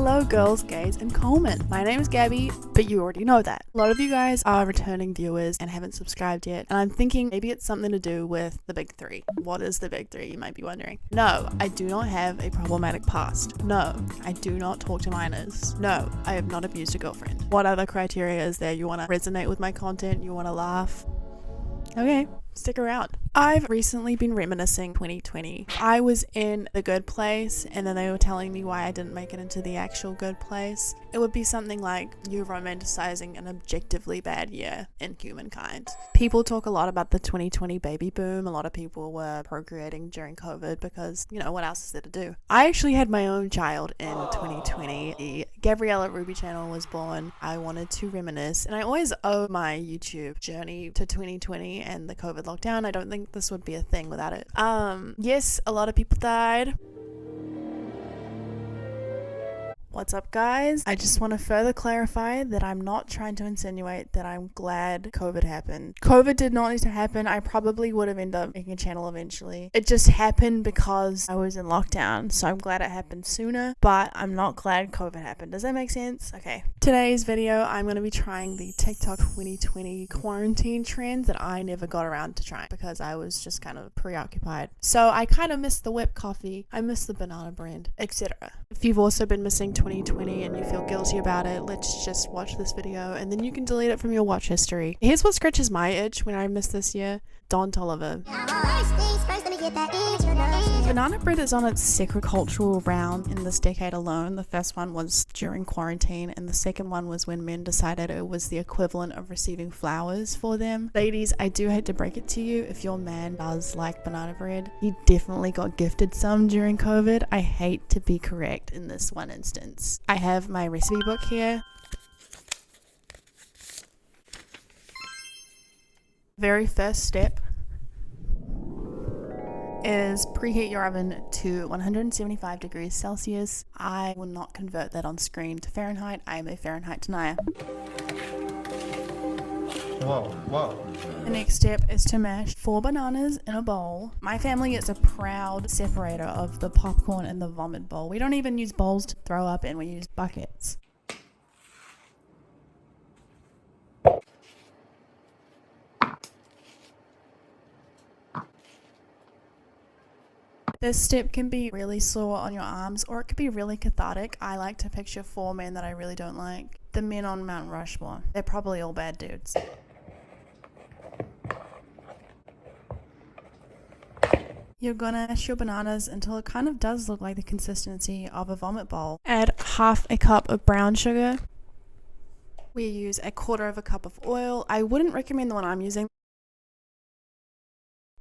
Hello girls, gays, and Coleman. My name is Gabby, but you already know that. A lot of you guys are returning viewers and haven't subscribed yet, and I'm thinking maybe it's something to do with the big three. What is the big three, you might be wondering? No, I do not have a problematic past. No, I do not talk to minors. No, I have not abused a girlfriend. What other criteria is there? You want to resonate with my content? You want to laugh? Okay, stick around. I've recently been reminiscing 2020. I was in the good place and then they were telling me why I didn't make it into the actual good place. It would be something like you romanticizing an objectively bad year in humankind. People talk a lot about the 2020 baby boom. A lot of people were procreating during COVID because, you know, what else is there to do? I actually had my own child in 2020. The Gabriella Ruby channel was born. I wanted to reminisce, and I always owe my YouTube journey to 2020 and the COVID lockdown. I don't think this would be a thing without it. Yes, a lot of people died. What's up, guys? I just want to further clarify that I'm not trying to insinuate that I'm glad COVID happened. COVID did not need to happen. I probably would have ended up making a channel eventually. It just happened because I was in lockdown, so I'm glad it happened sooner, but I'm not glad COVID happened. Does that make sense? Okay. Today's video, I'm going to be trying the TikTok 2020 quarantine trends that I never got around to trying because I was just kind of preoccupied. So I kind of missed the whipped coffee, I missed the banana bread, etc. If you've also been missing 2020 and you feel guilty about it, let's just watch this video and then you can delete it from your watch history. Here's what scratches my itch when I missed this year. Don Toliver. Banana bread is on its second cultural round in this decade alone. The first one was during quarantine and the second one was when men decided it was the equivalent of receiving flowers for them. Ladies, I do hate to break it to you, if your man does like banana bread, he definitely got gifted some during COVID. I hate to be correct in this one instance. I have my recipe book here. Very first step is preheat your oven to 175 degrees Celsius. I will not convert that on screen to Fahrenheit. I am a Fahrenheit denier. Whoa. The next step is to mash 4 bananas in a bowl. My family is a proud separator of the popcorn and the vomit bowl. We don't even use bowls to throw up in, we use buckets. This step can be really sore on your arms or it could be really cathartic. I like to picture 4 men that I really don't like. The men on Mount Rushmore. They're probably all bad dudes. You're gonna mash your bananas until it kind of does look like the consistency of a vomit bowl. Add half a cup of brown sugar. We use 1/4 cup of oil. I wouldn't recommend the one I'm using.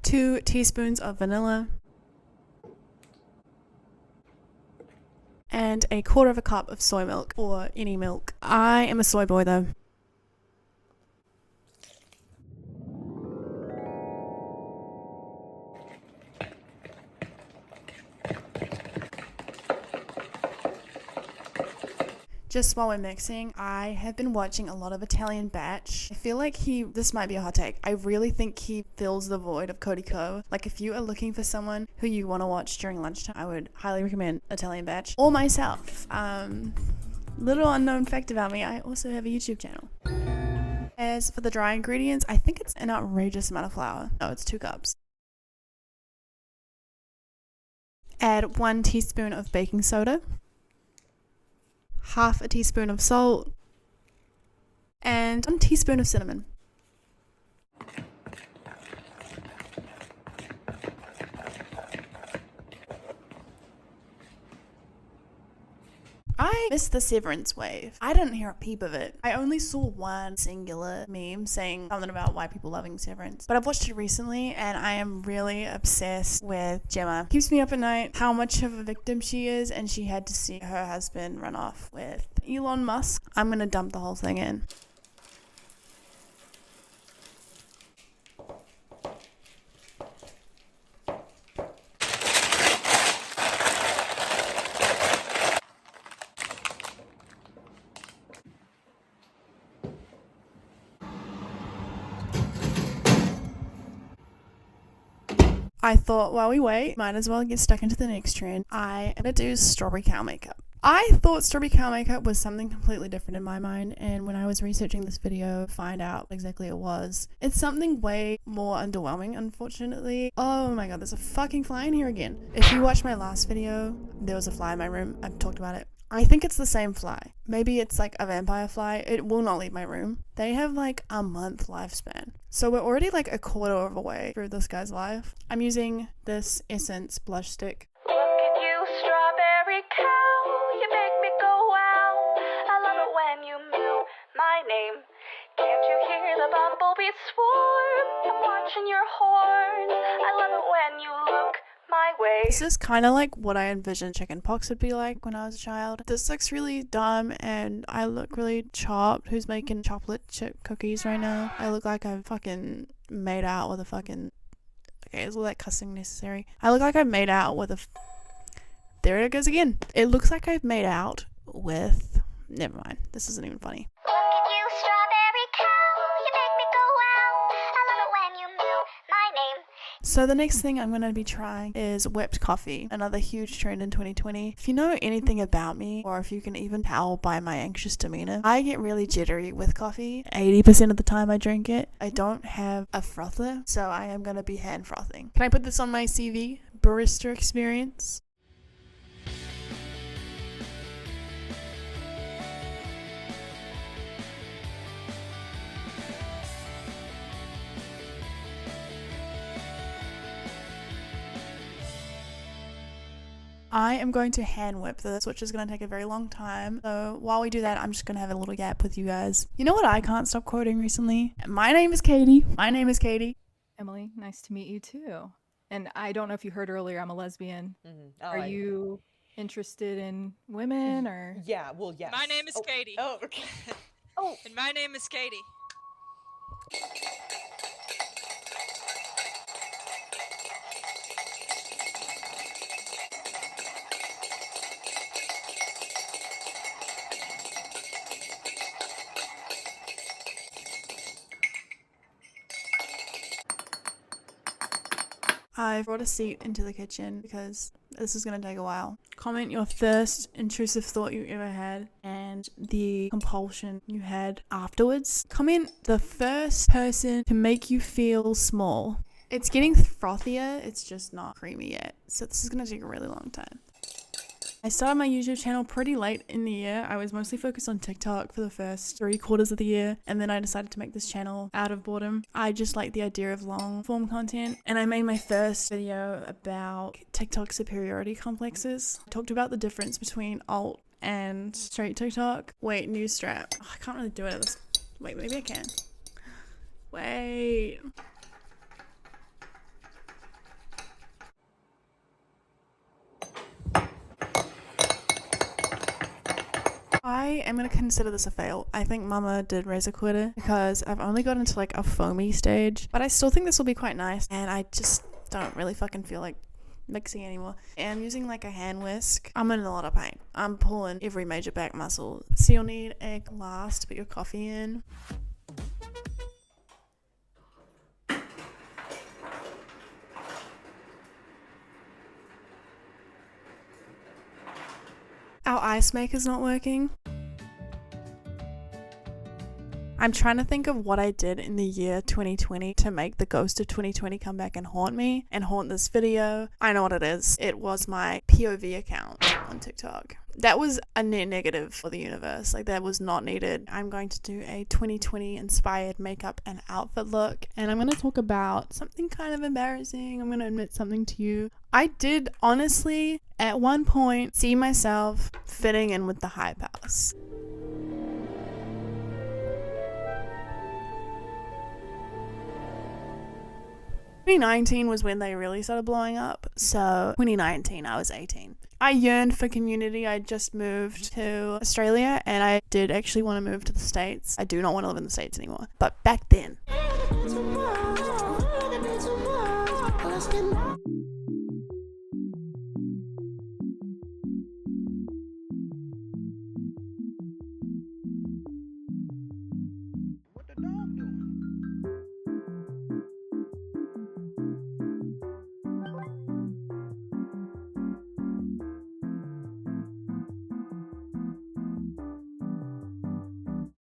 2 teaspoons of vanilla. And 1/4 cup of soy milk or any milk. I am a soy boy though. Just while we're mixing, I have been watching a lot of Italian Batch. I feel like this might be a hot take, I really think he fills the void of Cody Co. Like if you are looking for someone who you want to watch during lunchtime, I would highly recommend Italian Batch or myself. Little unknown fact about me, I also have a YouTube channel. As for the dry ingredients, I think it's an outrageous amount of flour. No, it's 2 cups. Add 1 teaspoon of baking soda. Half a teaspoon of salt, and 1 teaspoon of cinnamon. I missed the Severance wave. I didn't hear a peep of it. I only saw one singular meme saying something about white people loving Severance. But I've watched it recently and I am really obsessed with Gemma. Keeps me up at night how much of a victim she is, and she had to see her husband run off with Elon Musk. I'm gonna dump the whole thing in. I thought while we wait, might as well get stuck into the next trend. I am gonna do strawberry cow makeup. I thought strawberry cow makeup was something completely different in my mind, and when I was researching this video, find out exactly it was. It's something way more underwhelming, unfortunately. Oh my god, there's a fucking fly in here again. If you watched my last video, there was a fly in my room. I've talked about it. I think it's the same fly. Maybe it's like a vampire fly. It will not leave my room. They have like a month lifespan. So we're already like a quarter of the way through this guy's life. I'm using this Essence blush stick. Look at you, strawberry cow. You make me go wow. I love it when you mew my name. Can't you hear the bumblebees swarm? I'm watching your horns. I love it when you look my way. This is kind of like what I envisioned chickenpox would be like when I was a child. This looks really dumb and I look really chopped. Who's making chocolate chip cookies right now? I look like I've fucking made out with a fucking... Okay, is all that cussing necessary? I look like I've made out with a... There it goes again. It looks like I've made out with... Never mind. This isn't even funny. Look at you, strawberry cow. You make me go wow. I love it when you mew my name. So the next thing I'm going to be trying is whipped coffee, another huge trend in 2020. If you know anything about me, or if you can even tell by my anxious demeanor, I get really jittery with coffee. 80% of the time I drink it. I don't have a frother, so I am going to be hand frothing. Can I put this on my CV? Barista experience. I am going to hand whip this, which is going to take a very long time. So while we do that, I'm just going to have a little gap with you guys. You know what I can't stop quoting recently? My name is Katie. My name is Katie. Emily, nice to meet you too. And I don't know if you heard earlier, I'm a lesbian. Oh, Are you interested in women or? Yeah, well, yes. My name is Katie. Oh, okay. And my name is Katie. I brought a seat into the kitchen because this is going to take a while. Comment your first intrusive thought you ever had and the compulsion you had afterwards. Comment the first person to make you feel small. It's getting frothier, it's just not creamy yet. So this is going to take a really long time. I started my YouTube channel pretty late in the year. I was mostly focused on TikTok for the first 3/4 of the year, and then I decided to make this channel out of boredom. I just like the idea of long form content, and I made my first video about TikTok superiority complexes. I talked about the difference between alt and straight TikTok. Wait, new strap. Oh, I can't really do it. Wait, maybe I can. Wait. I am going to consider this a fail. I think Mama did raise a quitter because I've only gotten to like a foamy stage, but I still think this will be quite nice, and I just don't really fucking feel like mixing anymore. And I'm using like a hand whisk. I'm in a lot of pain. I'm pulling every major back muscle. So you'll need a glass to put your coffee in. Our ice maker's not working. I'm trying to think of what I did in the year 2020 to make the ghost of 2020 come back and haunt me and haunt this video. I know what it is. It was my POV account on TikTok. That was a net negative for the universe. Like, that was not needed. I'm going to do a 2020 inspired makeup and outfit look, and I'm going to talk about something kind of embarrassing. I'm going to admit something to you. I did honestly at one point see myself fitting in with the hype house. 2019 was when they really started blowing up. So 2019, I was 18. I yearned for community. I just moved to Australia and I did actually want to move to the States. I do not want to live in the States anymore. But back then. What the dog doing?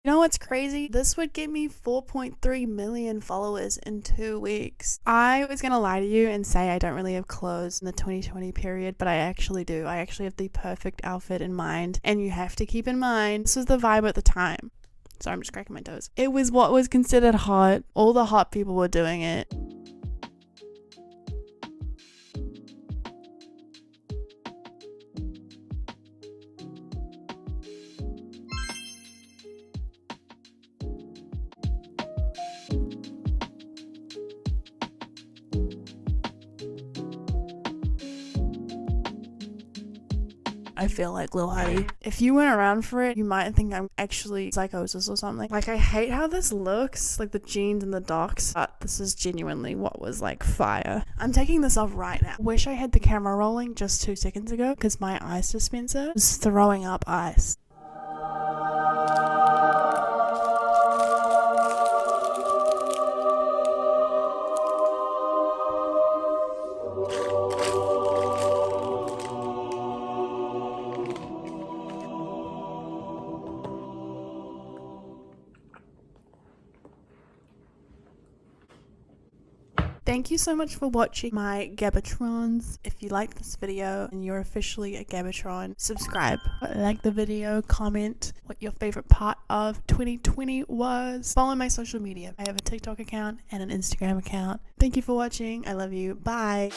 You know what's crazy? This would get me 4.3 million followers in 2 weeks. I was gonna lie to you and say I don't really have clothes in the 2020 period, but I actually do. I actually have the perfect outfit in mind, and you have to keep in mind, this was the vibe at the time. Sorry, I'm just cracking my toes. It was what was considered hot. All the hot people were doing it. I feel like Lil Huddy. If you weren't around for it, you might think I'm actually psychosis or something. Like, I hate how this looks, like the jeans and the docks, but this is genuinely what was like fire. I'm taking this off right now. Wish I had the camera rolling just 2 seconds ago because my ice dispenser was throwing up ice. Thank you so much for watching my Gabatrons. If you liked this video and you're officially a Gabatron, subscribe, like the video, comment what your favorite part of 2020 was. Follow my social media. I have a TikTok account and an Instagram account. Thank you for watching. I love you. Bye.